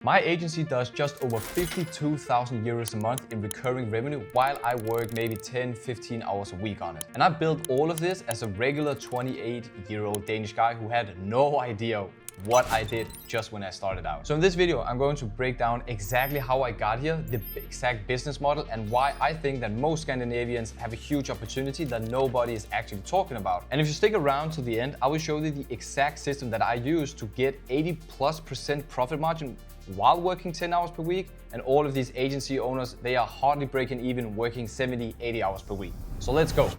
My agency does just over 52,000 euros a month in recurring revenue while I work maybe 10-15 hours a week on it. And I built all of this as a regular 28-year-old Danish guy who had no idea what I did just when I started out. So in this video, I'm going to break down exactly how I got here, the exact business model, and why I think that most Scandinavians have a huge opportunity that nobody is actually talking about. And if you stick around to the end, I will show you the exact system that I use to get 80+% profit margin while working 10 hours per week. And all of these agency owners, they are hardly breaking even working 70-80 hours per week. So let's go.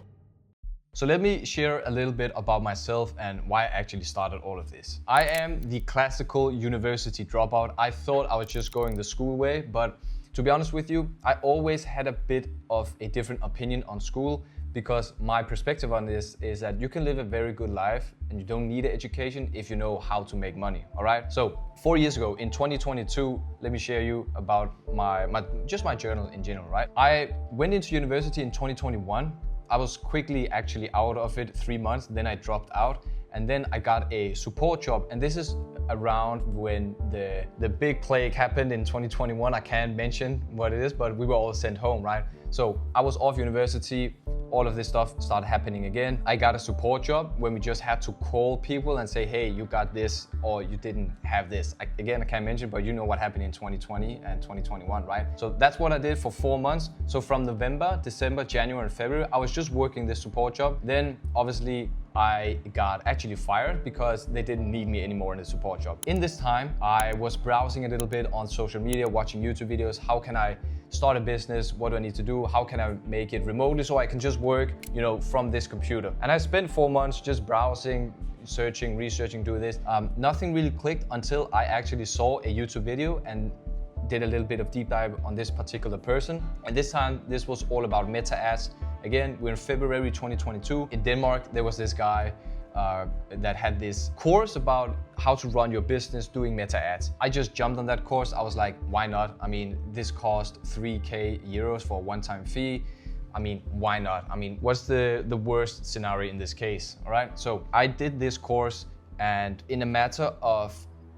So let me share a little bit about myself and why I actually started all of this. I am the classical university dropout. I thought I was just going the school way, but to be honest with you, I always had a bit of a different opinion on school, because my perspective on this is that you can live a very good life and you don't need an education if you know how to make money, all right? So 4 years ago, in 2022, let me share you about my journal in general, right? I went into university in 2021. I was quickly actually out of it 3 months, then I dropped out, and then I got a support job. And this is around when the big plague happened in 2021. I can't mention what it is, but we were all sent home, right? So I was off university, all of this stuff started happening again. I got a support job when we just had to call people and say, hey, you got this or you didn't have this. I can't mention, but you know what happened in 2020 and 2021, right? So that's what I did for 4 months. So from November, December, January, and February, I was just working this support job. Then obviously I got actually fired because they didn't need me anymore in the support job. In this time, I was browsing a little bit on social media, watching YouTube videos. How can I start a business? What do I need to do? How can I make it remotely so I can just work, from this computer? And I spent 4 months just browsing, searching, researching, doing this. Nothing really clicked until I actually saw a YouTube video and did a little bit of deep dive on this particular person. And this time, this was all about meta ads. Again, we're in February 2022. In Denmark, there was this guy that had this course about how to run your business doing meta ads. I just jumped on that course. I was like, why not? I mean, this cost 3K euros for a one-time fee. I mean, why not? I mean, what's the worst scenario in this case, all right? So I did this course, and in a matter of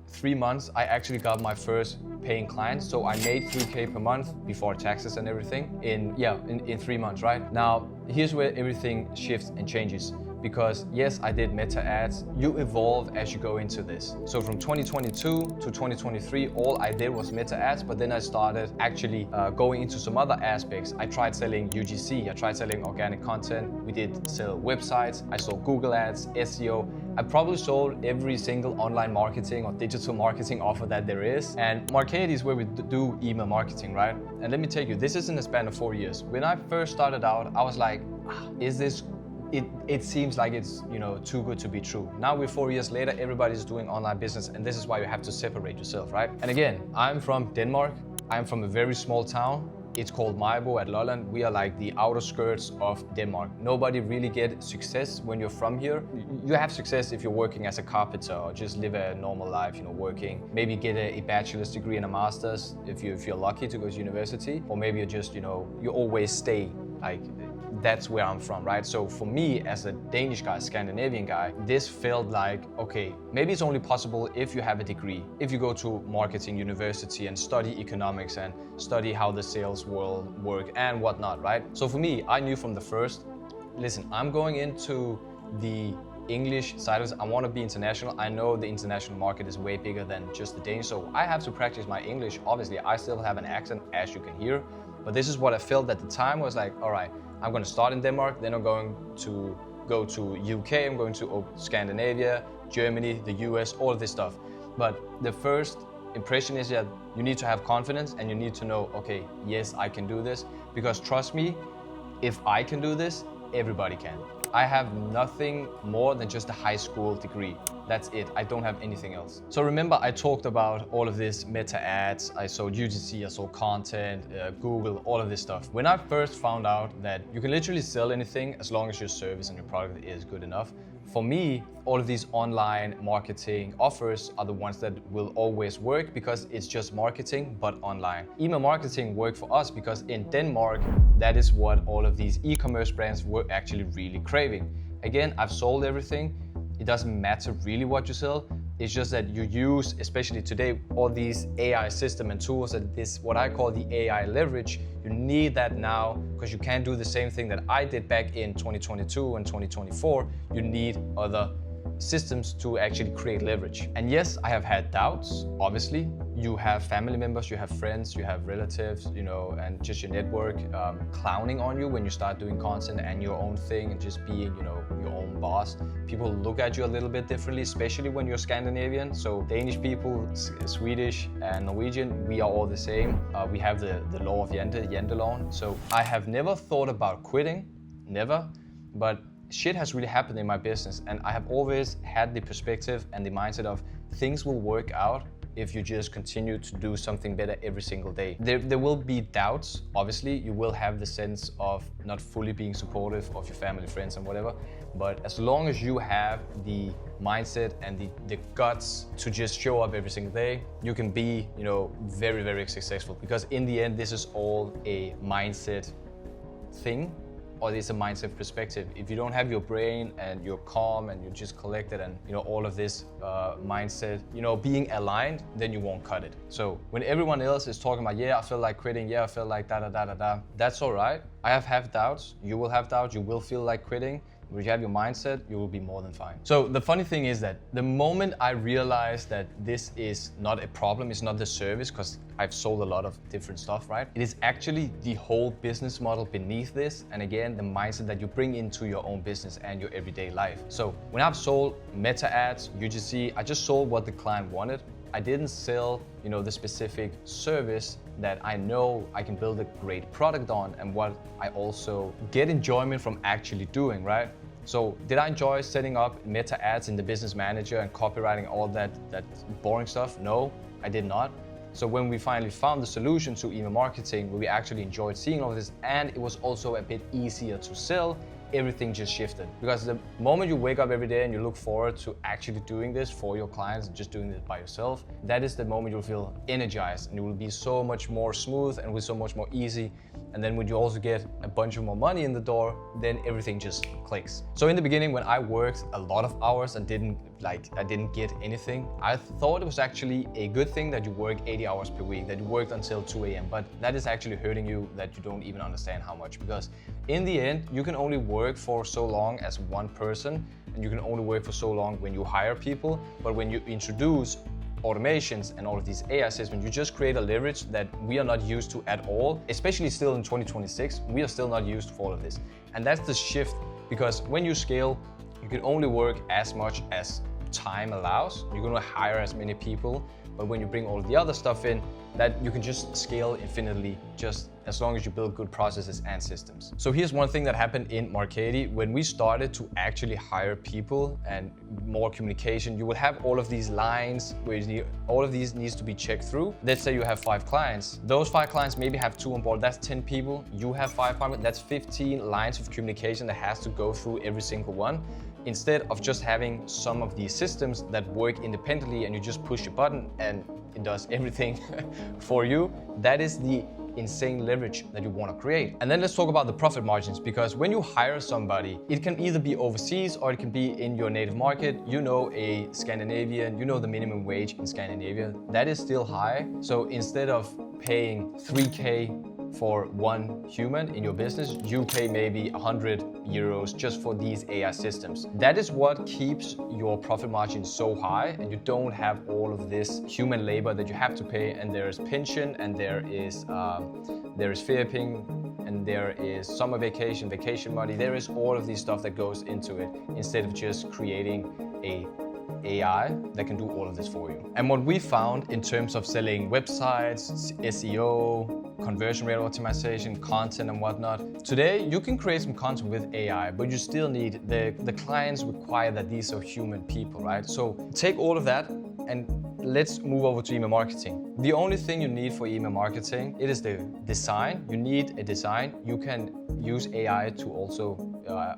3 months, I actually got my first paying client. So I made 3K per month before taxes and everything in 3 months, right? Now, here's where everything shifts and changes. Because yes, I did meta ads. You evolve as you go into this. So from 2022 to 2023, all I did was meta ads, but then I started actually going into some other aspects. I tried selling UGC, I tried selling organic content. We did sell websites. I sold Google ads, SEO. I probably sold every single online marketing or digital marketing offer that there is. And Market is where we do email marketing, right? And let me tell you, this is in a span of 4 years. When I first started out, I was like, is this It seems like it's too good to be true. Now we're 4 years later, everybody's doing online business, and this is why you have to separate yourself, right? And again, I'm from Denmark. I'm from a very small town. It's called Majbo at Lolland. We are like the outer skirts of Denmark. Nobody really get success when you're from here. You have success if you're working as a carpenter or just live a normal life, working. Maybe get a bachelor's degree and a master's if you're lucky to go to university, or maybe you just you always stay like. That's where I'm from, right? So for me, as a Danish guy, Scandinavian guy, this felt like, okay, maybe it's only possible if you have a degree, if you go to marketing university and study economics and study how the sales world work and whatnot, right? So for me, I knew from the first, listen, I'm going into the English side of it. I want to be international. I know the international market is way bigger than just the Danish, so I have to practice my English. Obviously, I still have an accent, as you can hear, but this is what I felt at the time was like, all right, I'm going to start in Denmark, then I'm going to go to UK, I'm going to Scandinavia, Germany, the US, all of this stuff. But the first impression is that you need to have confidence and you need to know, okay, yes, I can do this. Because trust me, if I can do this, everybody can. I have nothing more than just a high school degree. That's it. I don't have anything else. So remember, I talked about all of this meta ads. I sold UGC, I sold content, Google, all of this stuff. When I first found out that you can literally sell anything as long as your service and your product is good enough, for me, all of these online marketing offers are the ones that will always work because it's just marketing, but online. Email marketing worked for us because in Denmark, that is what all of these e-commerce brands were actually really craving. Again, I've sold everything. It doesn't matter really what you sell, It's just that you use, especially today, all these AI system and tools and this, what I call the AI leverage. You need that now because you can't do the same thing that I did back in 2022 and 2024. You need other systems to actually create leverage. And yes, I have had doubts, obviously. You have family members, you have friends, you have relatives, and just your network clowning on you when you start doing content and your own thing and just being, your own boss. People look at you a little bit differently, especially when you're Scandinavian. So Danish people, Swedish and Norwegian, we are all the same. We have the law of Janteloven. So I have never thought about quitting, never, but shit has really happened in my business, and I have always had the perspective and the mindset of things will work out if you just continue to do something better every single day. There will be doubts, obviously. You will have the sense of not fully being supportive of your family, friends and whatever, but as long as you have the mindset and the guts to just show up every single day, you can be, very, very successful, because in the end, this is all a mindset thing. Or it's a mindset perspective. If you don't have your brain and you're calm and you're just collected and all of this mindset, being aligned, then you won't cut it. So when everyone else is talking about, yeah, I feel like quitting, yeah, I feel like da, that's all right. I have doubts, you will have doubts, you will feel like quitting. When you have your mindset, you will be more than fine. So the funny thing is that the moment I realized that this is not a problem, it's not the service, because I've sold a lot of different stuff, right? It is actually the whole business model beneath this. And again, the mindset that you bring into your own business and your everyday life. So when I've sold meta ads, UGC, I just sold what the client wanted. I didn't sell, the specific service that I know I can build a great product on and what I also get enjoyment from actually doing, right? So did I enjoy setting up meta ads in the business manager and copywriting all that boring stuff? No, I did not. So when we finally found the solution to email marketing, where we actually enjoyed seeing all of this, and it was also a bit easier to sell, everything just shifted. Because the moment you wake up every day and you look forward to actually doing this for your clients and just doing this by yourself, that is the moment you'll feel energized and it will be so much more smooth and will so much more easy. And then when you also get a bunch of more money in the door, then everything just clicks. So in the beginning, when I worked a lot of hours and I didn't get anything, I thought it was actually a good thing that you work 80 hours per week, that you worked until 2 a.m. But that is actually hurting you, that you don't even understand how much. Because in the end, you can only work for so long as one person, and you can only work for so long when you hire people. But when you introduce automations and all of these AI systems, you just create a leverage that we are not used to at all, especially still in 2026. We are still not used for all of this. And that's the shift, because when you scale, you can only work as much as time allows. You're gonna hire as many people, but when you bring all the other stuff in, that you can just scale infinitely, just as long as you build good processes and systems. So here's one thing that happened in Marketing. When we started to actually hire people and more communication, you will have all of these lines where all of these needs to be checked through. Let's say you have 5 clients. Those 5 clients maybe have 2 on board. That's 10 people. You have 5 clients. That's 15 lines of communication that has to go through every single one. Instead of just having some of these systems that work independently and you just push a button and it does everything for you, that is the insane leverage that you want to create. And then let's talk about the profit margins, because when you hire somebody, it can either be overseas or it can be in your native market. A Scandinavian, the minimum wage in Scandinavia, that is still high. So instead of paying 3K for one human in your business, you pay maybe 100 euros just for these AI systems. That is what keeps your profit margin so high, and you don't have all of this human labor that you have to pay, and there is pension, and there is Feriepengen, and there is summer vacation money. There is all of these stuff that goes into it, instead of just creating a AI that can do all of this for you. And what we found in terms of selling websites, SEO, conversion rate optimization, content and whatnot. Today, you can create some content with AI, but you still need, the clients require that these are human people, right? So take all of that and let's move over to email marketing. The only thing you need for email marketing, it is the design. You need a design. You can use AI to also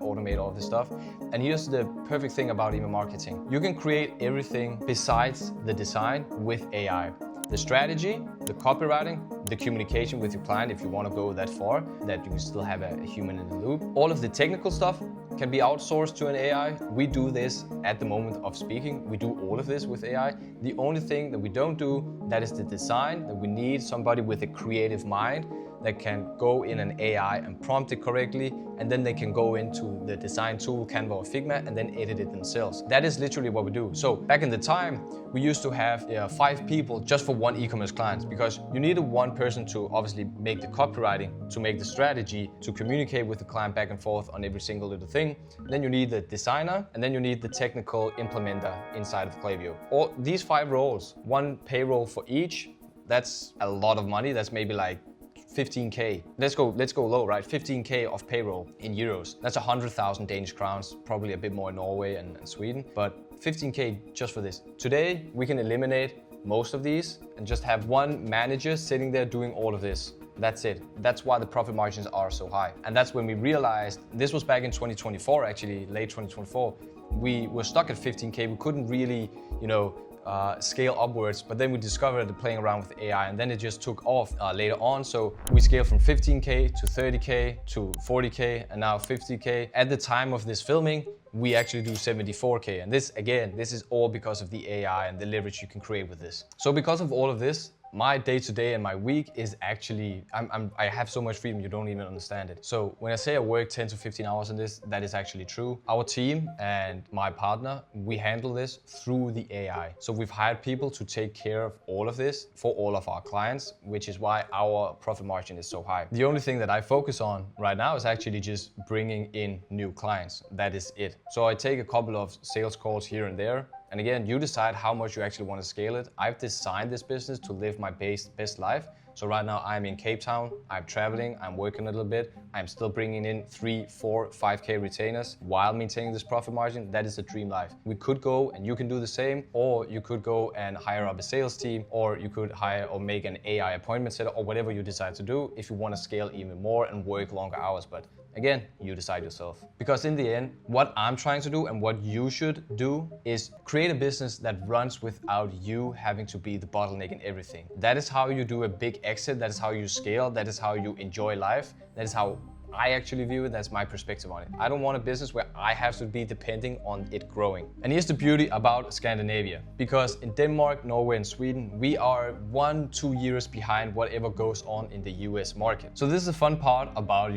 automate all this stuff. And here's the perfect thing about email marketing. You can create everything besides the design with AI. The strategy, the copywriting, the communication with your client if you want to go that far, that you can still have a human in the loop. All of the technical stuff can be outsourced to an AI. We do this at the moment of speaking. We do all of this with AI. The only thing that we don't do, that is the design, that we need somebody with a creative mind that can go in an AI and prompt it correctly, and then they can go into the design tool, Canva or Figma, and then edit it themselves. That is literally what we do. So back in the time, we used to have 5 people just for one e-commerce client, because you needed one person to obviously make the copywriting, to make the strategy, to communicate with the client back and forth on every single little thing. Then you need the designer, and then you need the technical implementer inside of Klaviyo. All these 5 roles, one payroll for each, that's a lot of money. That's maybe like 15k. Let's go low, right? 15k of payroll in euros. That's 100,000 Danish crowns, probably a bit more in Norway and Sweden, but 15k just for this. Today, we can eliminate most of these and just have one manager sitting there doing all of this. That's it. That's why the profit margins are so high. And that's when we realized, this was back in 2024, actually, late 2024, we were stuck at 15k. We couldn't really, scale upwards, but then we discovered playing around with AI, and then it just took off later on. So we scaled from 15k to 30k to 40k and now 50k. At the time of this filming, we actually do 74k, and this is all because of the AI and the leverage you can create with this. So because of all of this, my day-to-day and my week is actually, I have so much freedom you don't even understand it. So when I say I work 10 to 15 hours on this, that is actually true. Our team and my partner, we handle this through the AI. So we've hired people to take care of all of this for all of our clients, which is why our profit margin is so high. The only thing that I focus on right now is actually just bringing in new clients. That is it. So I take a couple of sales calls here and there. And again, you decide how much you actually want to scale it. I've designed this business to live my best life. So right now I'm in Cape Town, I'm traveling, I'm working a little bit. I'm still bringing in 3, 4, 5k retainers while maintaining this profit margin. That is the dream life. We could go and you can do the same, or you could go and hire up a sales team, or you could hire or make an AI appointment setter, or whatever you decide to do if you want to scale even more and work longer hours. But again, you decide yourself. Because in the end, what I'm trying to do and what you should do is create a business that runs without you having to be the bottleneck in everything. That is how you do a big exit. That is how you scale. That is how you enjoy life. That is how I actually view it. That's my perspective on it. I don't want a business where I have to be depending on it growing. And here's the beauty about Scandinavia. Because in Denmark, Norway, and Sweden, we are 1-2 years behind whatever goes on in the US market. So this is the fun part about,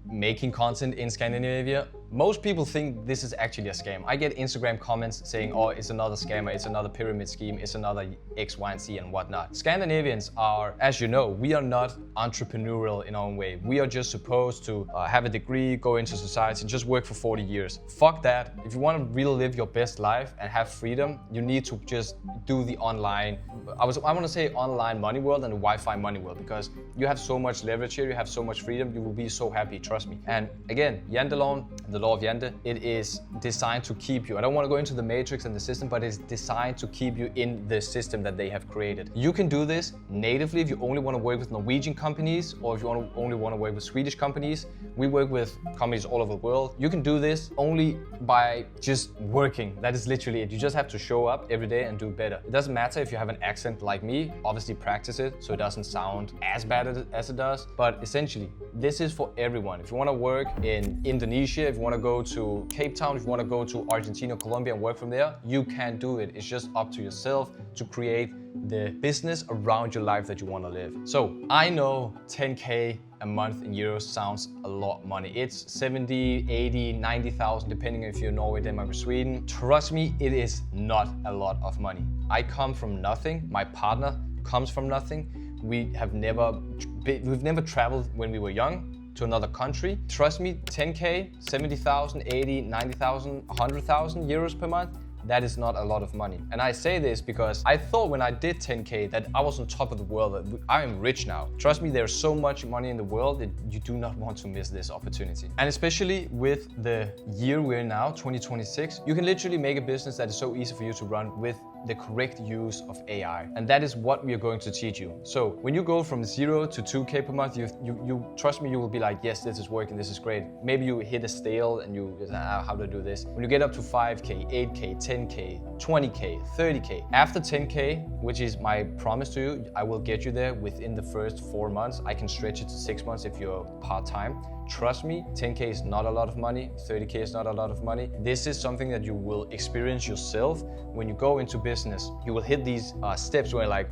making content in Scandinavia. Most people think this is actually a scam. I get Instagram comments saying, oh, it's another scammer, it's another pyramid scheme, it's another X, Y, and Z and whatnot. Scandinavians are, as you know, we are not entrepreneurial in our own way. We are just supposed to have a degree, go into society, and just work for 40 years. Fuck that. If you want to really live your best life and have freedom, you need to just do the online, I want to say online money world and the Wi-Fi money world, because you have so much leverage here, you have so much freedom, you will be so happy, trust me. And again, Janteloven, the law of Jante, it is designed to keep you. I don't want to go into the matrix and the system, but it's designed to keep you in the system that they have created. You can do this natively if you only want to work with Norwegian companies, or if you only want to work with Swedish companies. We work with companies all over the world. You can do this only by just working. That is literally it. You just have to show up every day and do better. It doesn't matter if you have an accent like me. Obviously practice it so it doesn't sound as bad as it does. But essentially, this is for everyone. If you want to work in Indonesia, if you want to go to Cape Town, if you want to go to Argentina, Colombia and work from there, you can do it. It's just up to yourself to create the business around your life that you want to live. So I know 10k a month in euros sounds a lot of money. It's 70, 80, 90,000 depending if you're Norway, Denmark or Sweden. Trust me, it is not a lot of money. I come from nothing. My partner comes from nothing. We've never traveled when we were young to another country. Trust me, 10k, 70,000, 80, 90,000, 100,000 euros per month, that is not a lot of money. And I say this because I thought when I did 10k that I was on top of the world, that I am rich now. Trust me, there's so much money in the world that you do not want to miss this opportunity. And especially with the year we're in now, 2026, you can literally make a business that is so easy for you to run with the correct use of AI. And that is what we are going to teach you. So when you go from 0 to 2K per month, you trust me, you will be like, yes, this is working, this is great. Maybe you hit a stale and you how do I do this? When you get up to 5K, 8K, 10K, 20K, 30K, after 10K, which is my promise to you, I will get you there within the first 4 months. I can stretch it to 6 months if you're part-time. Trust me, 10K is not a lot of money, 30K is not a lot of money. This is something that you will experience yourself when you go into business. You will hit these steps where you're like,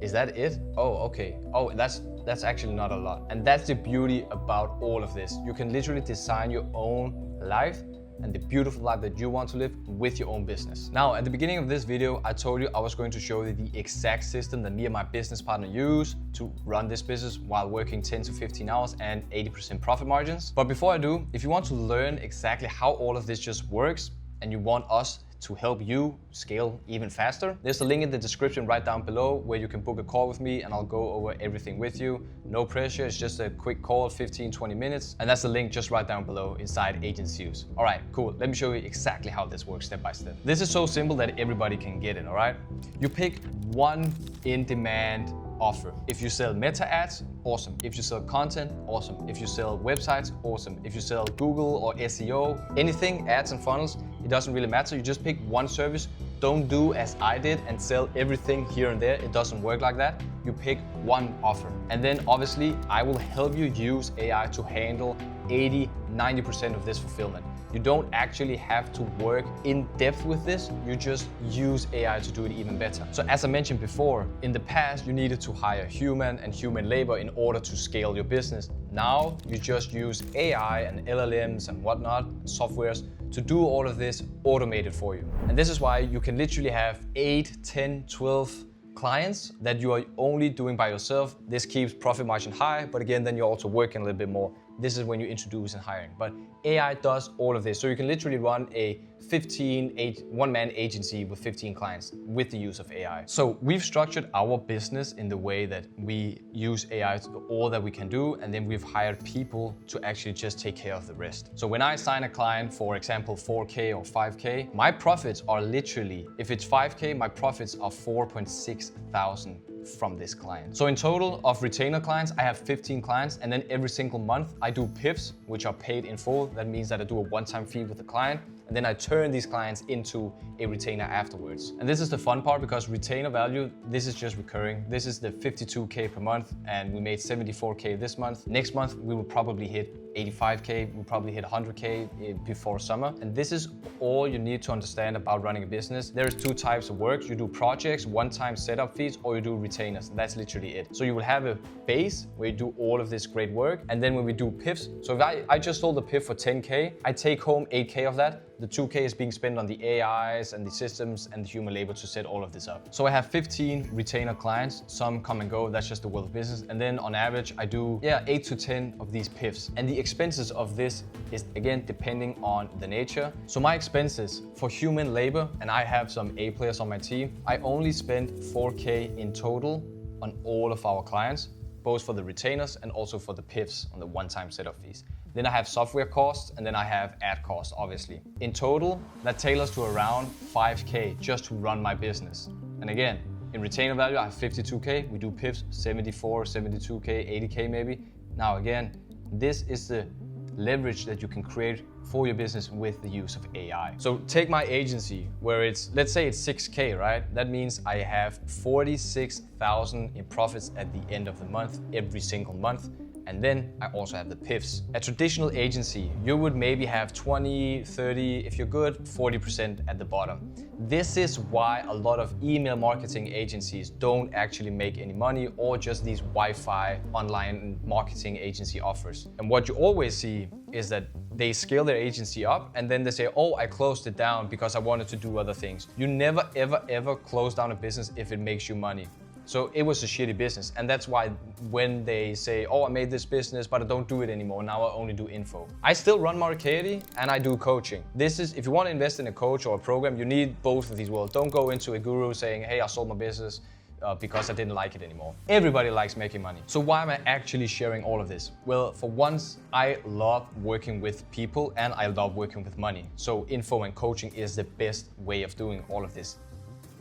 is that it? Oh, okay. Oh, that's actually not a lot. And that's the beauty about all of this. You can literally design your own life and the beautiful life that you want to live with your own business. Now, at the beginning of this video, I told you I was going to show you the exact system that me and my business partner use to run this business while working 10 to 15 hours and 80% profit margins. But before I do, if you want to learn exactly how all of this just works and you want us to help you scale even faster, there's a link in the description right down below where you can book a call with me and I'll go over everything with you. No pressure, it's just a quick call, 15-20 minutes. And that's the link just right down below inside Agency Use. All right, cool. Let me show you exactly how this works step by step. This is so simple that everybody can get it, all right? You pick one in-demand offer. If you sell meta ads, awesome. If you sell content, awesome. If you sell websites, awesome. If you sell Google or SEO, anything, ads and funnels, it doesn't really matter. You just pick one service. Don't do as I did and sell everything here and there. It doesn't work like that. You pick one offer. And then obviously I will help you use AI to handle 80-90% of this fulfillment. You don't actually have to work in depth with this, you just use AI to do it even better. So as I mentioned before, in the past you needed to hire human and human labor in order to scale your business. Now you just use AI and LLMs and whatnot, softwares, to do all of this automated for you. And this is why you can literally have 8, 10, 12 clients that you are only doing by yourself. This keeps profit margin high, but again, then you're also working a little bit more. This is when you introduce and hiring. But AI does all of this. So you can literally run a one-man agency with 15 clients with the use of AI. So we've structured our business in the way that we use AI to do all that we can do, and then we've hired people to actually just take care of the rest. So when I sign a client, for example, 4K or 5K, my profits are literally, if it's 5K, my profits are 4.6 thousand from this client. So in total of retainer clients, I have 15 clients, and then every single month I do PIFs, which are paid in full. That means that I do a one-time fee with the client, and then I turn these clients into a retainer afterwards. And this is the fun part because retainer value, this is just recurring. This is the 52K per month, and we made 74K this month. Next month, we will probably hit 85K, we'll probably hit 100K before summer. And this is all you need to understand about running a business. There's two types of work. You do projects, one-time setup fees, or you do retainers. That's literally it. So you will have a base where you do all of this great work. And then when we do PIFs, so if I just sold a PIF for 10K, I take home 8K of that. The 2K is being spent on the AIs and the systems and the human labor to set all of this up. So I have 15 retainer clients. Some come and go, that's just the world of business. And then on average, I do 8 to 10 of these PIFs. And the expenses of this is again depending on the nature. So my expenses for human labor, and I have some A players on my team, I only spend 4K in total on all of our clients, both for the retainers and also for the PIFs on the one-time setup fees. Then I have software costs, and then I have ad costs, obviously. In total, that tailors to around 5K just to run my business. And again, in retainer value, I have 52K. We do PIFs, 74, 72K, 80K maybe. Now again, this is the leverage that you can create for your business with the use of AI. So take my agency where it's, let's say it's 6K, right? That means I have 46,000 in profits at the end of the month, every single month. And then I also have the PIFs. A traditional agency, you would maybe have 20, 30, if you're good, 40% at the bottom. This is why a lot of email marketing agencies don't actually make any money, or just these Wi-Fi online marketing agency offers. And what you always see is that they scale their agency up and then they say, oh, I closed it down because I wanted to do other things. You never, ever, ever close down a business if it makes you money. So it was a shitty business. And that's why when they say, oh, I made this business, but I don't do it anymore. Now I only do info. I still run Marketing and I do coaching. This is, if you want to invest in a coach or a program, you need both of these worlds. Don't go into a guru saying, hey, I sold my business because I didn't like it anymore. Everybody likes making money. So why am I actually sharing all of this? Well, for once, I love working with people and I love working with money. So info and coaching is the best way of doing all of this.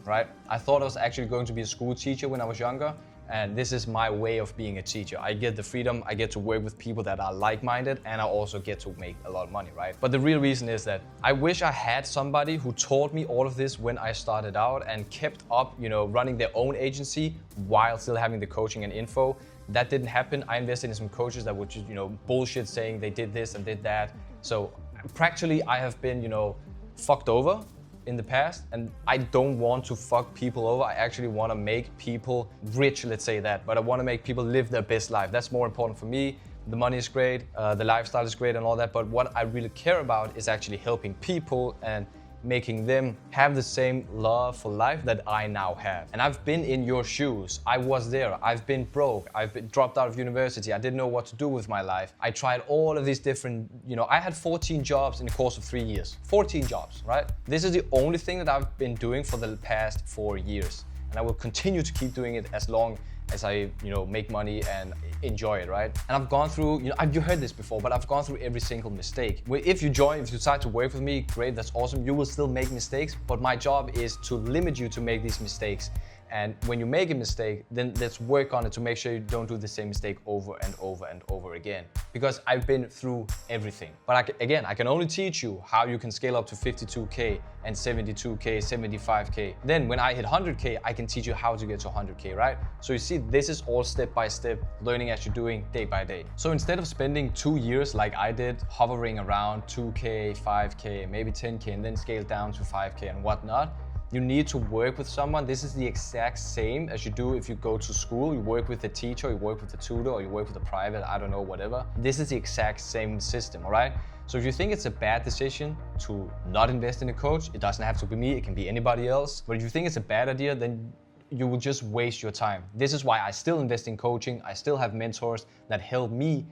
right? I thought I was actually going to be a school teacher when I was younger, and this is my way of being a teacher. I get the freedom, I get to work with people that are like-minded, and I also get to make a lot of money, right? But the real reason is that I wish I had somebody who taught me all of this when I started out and kept up, running their own agency while still having the coaching and info. That didn't happen. I invested in some coaches that would just, bullshit saying they did this and did that. So practically I have been, fucked over in the past, and I don't want to fuck people over. I actually want to make people rich, let's say that, but I want to make people live their best life. That's more important for me. The money is great, the lifestyle is great and all that, but what I really care about is actually helping people and making them have the same love for life that I now have. And I've been in your shoes. I was there. I've been broke. I've been dropped out of university. I didn't know what to do with my life. I tried all of these different, I had 14 jobs in the course of 3 years. 14 jobs, right? This is the only thing that I've been doing for the past 4 years. And I will continue to keep doing it as long as I, make money and enjoy it, right? And I've gone through, you heard this before, but I've gone through every single mistake. If you decide to work with me, great, that's awesome. You will still make mistakes, but my job is to limit you to make these mistakes. And when you make a mistake, then let's work on it to make sure you don't do the same mistake over and over and over again. Because I've been through everything. But I can only teach you how you can scale up to 52K and 72K, 75K. Then when I hit 100K, I can teach you how to get to 100K, right? So you see, this is all step by step, learning as you're doing day by day. So instead of spending 2 years like I did, hovering around 2K, 5K, maybe 10K, and then scale down to 5K and whatnot, you need to work with someone. This is the exact same as you do if you go to school. You work with a teacher, you work with a tutor, or you work with a private, I don't know, whatever. This is the exact same system, all right? So if you think it's a bad decision to not invest in a coach, it doesn't have to be me, it can be anybody else. But if you think it's a bad idea, then you will just waste your time. This is why I still invest in coaching. I still have mentors that help me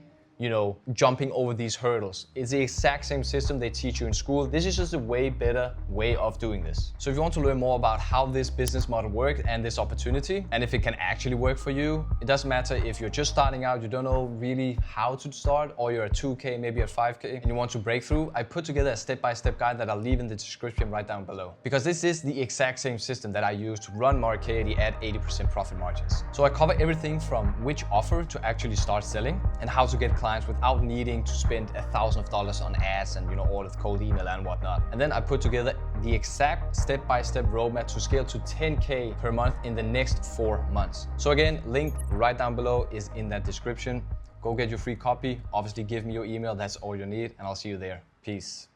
jumping over these hurdles. It's the exact same system they teach you in school. This is just a way better way of doing this. So if you want to learn more about how this business model works and this opportunity, and if it can actually work for you, it doesn't matter if you're just starting out, you don't know really how to start, or you're at 2K, maybe at 5K, and you want to break through, I put together a step-by-step guide that I'll leave in the description right down below. Because this is the exact same system that I use to run Marketi at 80% profit margins. So I cover everything from which offer to actually start selling, and how to get clients without needing to spend $1,000 on ads and all of cold email and whatnot. And then I put together the exact step-by-step roadmap to scale to 10K per month in the next 4 months. So again, link right down below is in that description. Go get your free copy. Obviously give me your email, that's all you need, and I'll see you there. Peace.